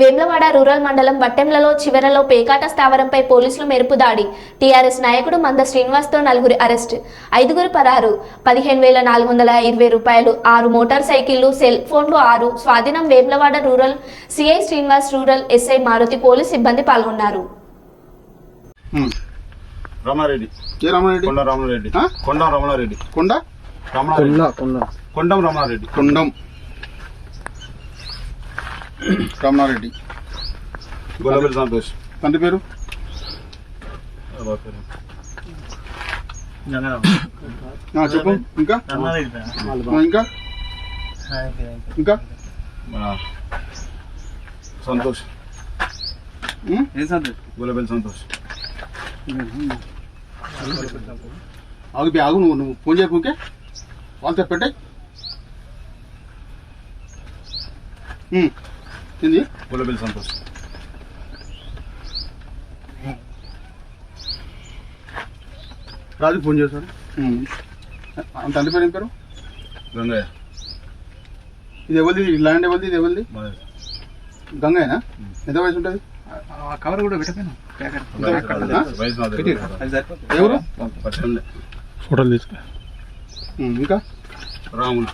Vemulawada rural మండలం బట్టెంలలో చివరలో పేకాట స్థావరంపై పోలీసులు మెరుపు దాడి. టీఆర్ఎస్ నాయకుడు మంద శ్రీనివాస్తో నలుగురి అరెస్ట్, 5గురు పరారు. 15,420 రూపాయలు, 6 మోటార్ సైకిళ్లు, సెల్ ఫోన్లు 6 స్వాధీనం. Vemulawada rural CI Srinivas, rural SI Maruti, police సిబ్బంది పాల్గొన్నారు. రామారెడ్డి కొండ రామారెడ్డి గొల్లబెల్లి సంతోష్. తండ్రి పేరు చెప్పు. ఇంకా ఇంకా ఇంకా సంతోష్ గొల్లబెల్లి సంతోష్. ఆగు నువ్వు ఫోన్ చేయకు. ఓకే, వాళ్ళతో పెట్టాయి. ఏంది? గొల్లబెల్లి సంతోష్. రాజు ఫోన్ చేశాడు. తండ్రి పేరు ఏం పేరు? గంగయ్య. ఇది ఎవరిది? ల్యాండ్ ఎవరిది? ఇది ఎవరిది? గంగయ్యనా? ఎంత వయసు ఉంటుంది? కవర్ కూడా పెట్టకపోయినా ఎవరు? ఫోటోలు తీసుకు. ఇంకా రాములు.